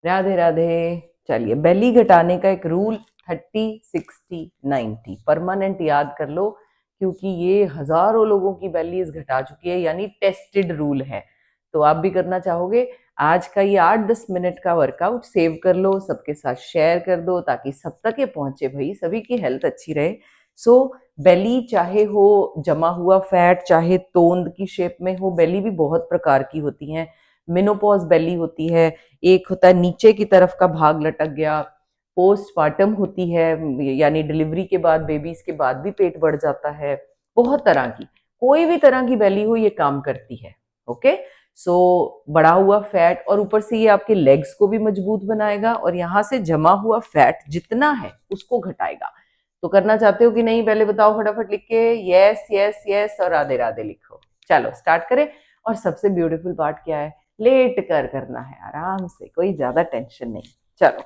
राधे राधे। चलिए, बेली घटाने का एक रूल 30-60-90 परमानेंट याद कर लो, क्योंकि ये हजारों लोगों की बेलीज घटा चुकी है, यानी टेस्टेड रूल है। तो आप भी करना चाहोगे? आज का ये 8-10 मिनट का वर्कआउट सेव कर लो, सबके साथ शेयर कर दो ताकि सब तक ये पहुंचे, भाई सभी की हेल्थ अच्छी रहे। सो बेली चाहे हो जमा हुआ फैट, चाहे तोंद की शेप में हो, बेली भी बहुत प्रकार की होती हैं। मिनोपॉज बेली होती है, एक होता है नीचे की तरफ का भाग लटक गया, पोस्टमार्टम होती है, यानी डिलीवरी के बाद, बेबीज के बाद भी पेट बढ़ जाता है। बहुत तरह की, कोई भी तरह की बेली हो ये काम करती है। ओके, सो बढ़ा हुआ फैट, और ऊपर से ये आपके लेग्स को भी मजबूत बनाएगा, और यहाँ से जमा हुआ फैट जितना है उसको घटाएगा। तो करना चाहते हो कि नहीं? पहले बताओ फटाफट लिख के, यस यस यस और राधे राधे लिखो। चलो स्टार्ट करें। और सबसे ब्यूटीफुल पार्ट क्या है? लेट कर करना है, आराम से, कोई ज्यादा टेंशन नहीं। चलो,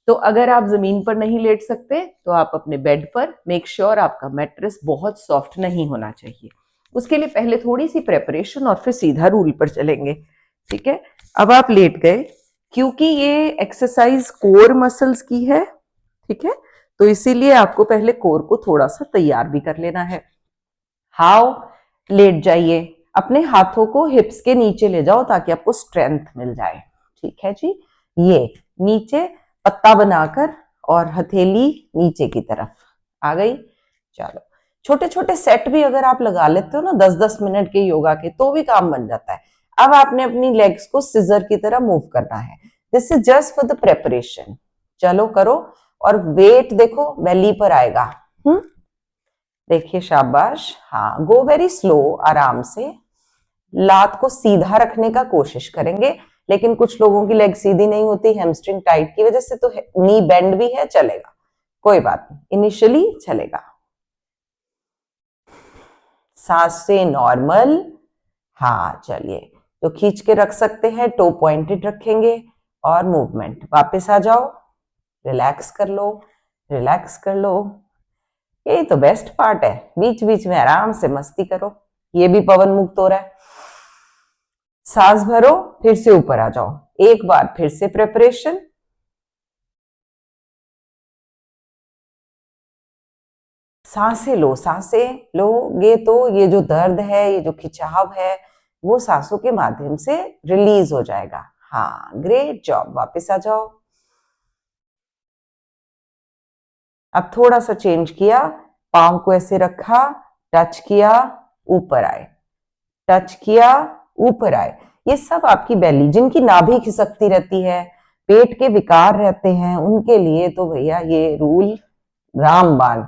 तो अगर आप जमीन पर नहीं लेट सकते तो आप अपने बेड पर, मेक श्योर आपका मैट्रेस बहुत सॉफ्ट नहीं होना चाहिए। उसके लिए पहले थोड़ी सी प्रेपरेशन और फिर सीधा रूल पर चलेंगे। ठीक है, अब आप लेट गए, क्योंकि ये एक्सरसाइज कोर मसल्स की है। ठीक है, तो इसीलिए आपको पहले कोर को थोड़ा सा तैयार भी कर लेना है। हाउ? लेट जाइए, अपने हाथों को हिप्स के नीचे ले जाओ ताकि आपको स्ट्रेंथ मिल जाए। ठीक है जी, ये नीचे पत्ता बनाकर और हथेली नीचे की तरफ आ गई। चलो, छोटे छोटे सेट भी अगर आप लगा लेते हो ना 10-10 मिनट के योगा के, तो भी काम बन जाता है। अब आपने अपनी लेग्स को सिजर की तरह मूव करना है। This is just for the preparation. चलो करो, और वेट देखो बेली पर आएगा। देखिए, शाबाश। हाँ, गो वेरी स्लो, आराम से। लात को सीधा रखने का कोशिश करेंगे, लेकिन कुछ लोगों की लेग सीधी नहीं होती हैमस्ट्रिंग टाइट की वजह से, तो नी बेंड भी है, चलेगा, कोई बात नहीं, इनिशियली चलेगा। सांस से नॉर्मल। हाँ चलिए, तो खींच के रख सकते हैं, टो पॉइंटेड रखेंगे, और मूवमेंट वापस आ जाओ, रिलैक्स कर लो, रिलैक्स कर लो। यही तो बेस्ट पार्ट है, बीच बीच में आराम से मस्ती करो। ये भी पवन मुक्त हो रहा है। सांस भरो, फिर से ऊपर आ जाओ, एक बार फिर से प्रिपरेशन। सांसें लो, सांसें लोगे तो ये जो दर्द है, ये जो खिंचाव है, वो सांसों के माध्यम से रिलीज हो जाएगा। हाँ, ग्रेट जॉब, वापस आ जाओ। अब थोड़ा सा चेंज किया, पांव को ऐसे रखा, टच किया, ऊपर आए, टच किया, ऊपर आए। ये सब आपकी बेली, जिनकी नाभि खिसकती रहती है, पेट के विकार रहते हैं, उनके लिए तो भैया ये रूल रामबाण,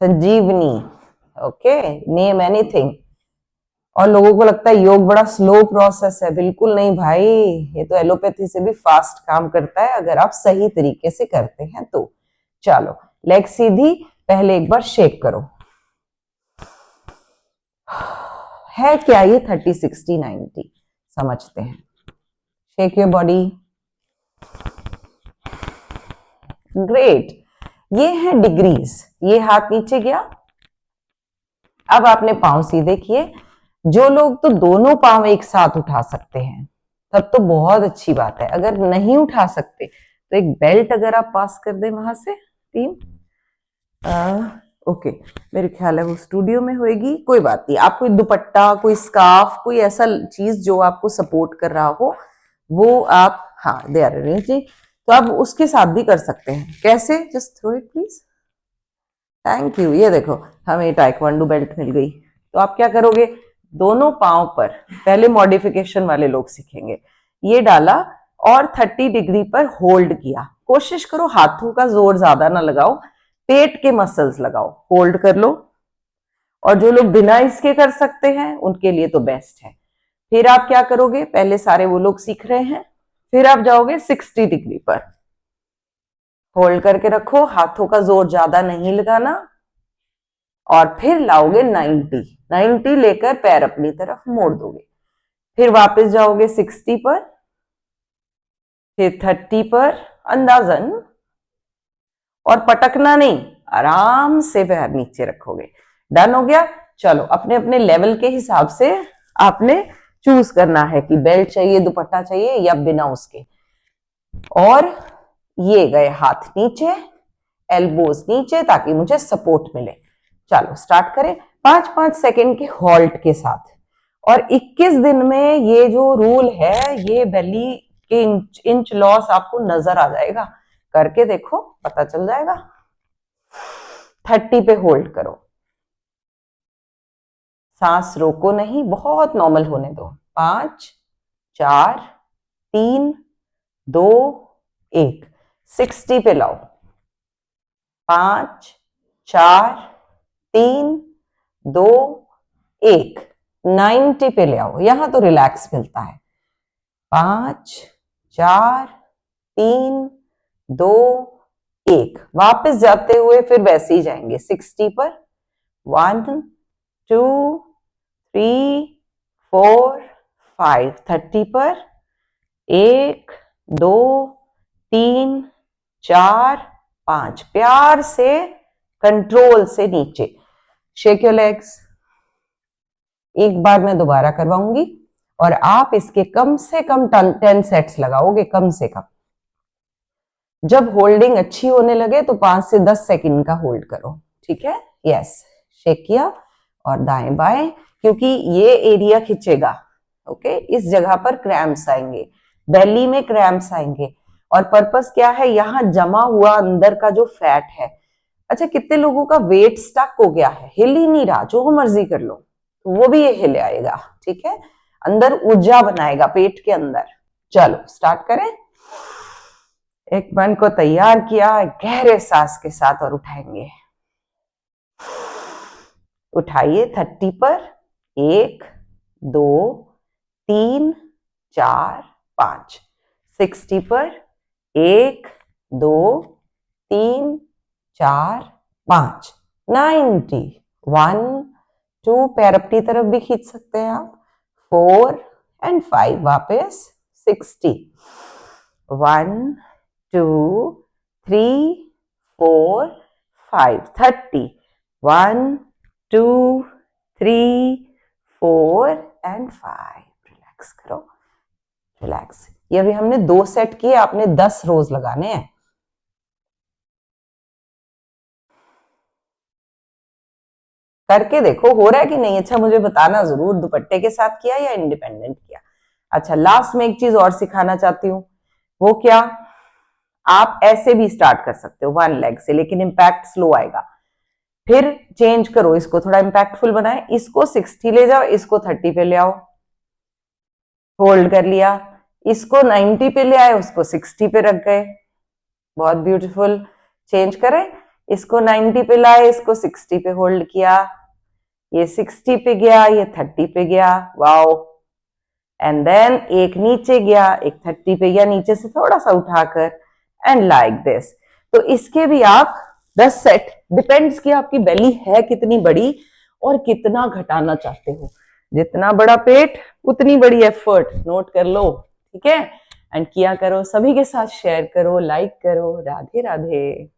संजीवनी। Okay, name anything. और लोगों को लगता है योग बड़ा स्लो प्रोसेस है, बिल्कुल नहीं भाई, ये तो एलोपैथी से भी फास्ट काम करता है अगर आप सही तरीके से करते हैं तो। चलो, लेग सीधी, पहले एक बार शेक करो। है क्या ये 30-60-90? समझते हैं। Shake your body. ग्रेट। ये है डिग्रीज। ये हाथ नीचे गया, अब आपने पांव सीधे किए। जो लोग तो दोनों पांव एक साथ उठा सकते हैं तब तो बहुत अच्छी बात है। अगर नहीं उठा सकते तो एक बेल्ट अगर आप पास कर दें वहां से, टीम। ओके, मेरे ख्याल है वो स्टूडियो में होएगी, कोई बात नहीं। आप कोई दुपट्टा, कोई स्कार्फ, कोई ऐसा चीज जो आपको सपोर्ट कर रहा हो, वो आप, हाँ दे आर अरेंजिंग, तो आप उसके साथ भी कर सकते हैं। कैसे? Just throw it please. Thank you. ये देखो, हमें टाइक्वांडो बेल्ट मिल गई। तो आप क्या करोगे? दोनों पांव पर, पहले मॉडिफिकेशन वाले लोग सीखेंगे, ये डाला और 30 डिग्री पर होल्ड किया। कोशिश करो हाथों का जोर ज्यादा ना लगाओ, पेट के मसल्स लगाओ, होल्ड कर लो। और जो लोग बिना इसके कर सकते हैं उनके लिए तो बेस्ट है। फिर आप क्या करोगे? पहले सारे वो लोग सीख रहे हैं, फिर आप जाओगे 60 डिग्री पर, होल्ड करके रखो, हाथों का जोर ज्यादा नहीं लगाना, और फिर लाओगे 90 लेकर पैर अपनी तरफ मोड़ दोगे। फिर वापस जाओगे 60 पर, फिर 30 पर, अंदाजन, और पटकना नहीं, आराम से पैर नीचे रखोगे। डन हो गया? चलो, अपने अपने लेवल के हिसाब से आपने चूज करना है कि बेल्ट चाहिए, दुपट्टा चाहिए, या बिना उसके। और ये गए हाथ नीचे, एल्बोज नीचे, ताकि मुझे सपोर्ट मिले। चलो स्टार्ट करें 5-5 सेकंड के हॉल्ट के साथ। और 21 दिन में ये जो रूल है, ये बेली के इंच लॉस आपको नजर आ जाएगा। करके देखो, पता चल जाएगा। 30 पे होल्ड करो, सांस रोको नहीं, बहुत नॉर्मल होने दो। 5 4 3 2 1, 60 पे लाओ। 5 4 3 2 1, 90 पे ले आओ। यहां तो रिलैक्स मिलता है। 5 4 3 2 1, वापस जाते हुए फिर वैसे ही जाएंगे 60 पर। 1 2 3 4 5, 30 पर। 1 2 3 4 5, प्यार से कंट्रोल से नीचे। Shake your legs. एक बार मैं दोबारा करवाऊंगी और आप इसके कम से कम 10 सेट्स लगाओगे, कम से कम। जब होल्डिंग अच्छी होने लगे तो 5 से 10 सेकंड का होल्ड करो, ठीक है। यस, शेक किया और दाएं बाएं, क्योंकि ये एरिया खिंचेगा। ओके, इस जगह पर क्रैम्प्स आएंगे, बेली में क्रैम्प्स आएंगे। और पर्पस क्या है, यहां जमा हुआ अंदर का जो फैट है। अच्छा, कितने लोगों का वेट स्टक हो गया है, हिल ही नहीं रहा, जो मर्जी कर लो, तो वो भी ये हिल आएगा, ठीक है। अंदर ऊर्जा बनाएगा पेट के अंदर। चलो स्टार्ट करें। एक मन को तैयार किया, गहरे सांस के साथ, और उठाएंगे। उठाइए 30 पर। 1 2 3 4 5। 60 पर। 1 2 3 4 5। 90। 1 2, पैर अपनी तरफ भी खींच सकते हैं आप। 4 एंड 5, वापस 60। 1 2 3 4 5, 30। 1 2 3 4 एंड 5। रिलैक्स करो, रिलैक्स। ये अभी हमने 2 सेट किए, आपने 10 रोज लगाने हैं। करके देखो हो रहा है कि नहीं। अच्छा, मुझे बताना जरूर, दुपट्टे के साथ किया या इंडिपेंडेंट किया। अच्छा, लास्ट में एक चीज और सिखाना चाहती हूँ। वो क्या, आप ऐसे भी स्टार्ट कर सकते हो 1 लेग से, लेकिन इम्पैक्ट स्लो आएगा। फिर चेंज करो, इसको थोड़ा इम्पैक्टफुल बनाए। इसको 60 ले जाओ, इसको 30 पे ले आओ, होल्ड कर लिया। इसको 90 पे ले आए, उसको 60 पे रख गए, बहुत ब्यूटीफुल। चेंज करें, इसको 90 पे लाए, इसको 60 पे होल्ड किया, ये 60 पे गया, ये 30 पे गया, वाओ। एंड देन एक नीचे गया, एक 30 पे गया, नीचे से थोड़ा सा उठाकर, एंड लाइक दिस। तो इसके भी आप 10 सेट, डिपेंड्स कि आपकी बेली है कितनी बड़ी और कितना घटाना चाहते हो। जितना बड़ा पेट उतनी बड़ी एफर्ट, नोट कर लो, ठीक है। एंड किया करो, सभी के साथ शेयर करो, लाइक करो। राधे राधे।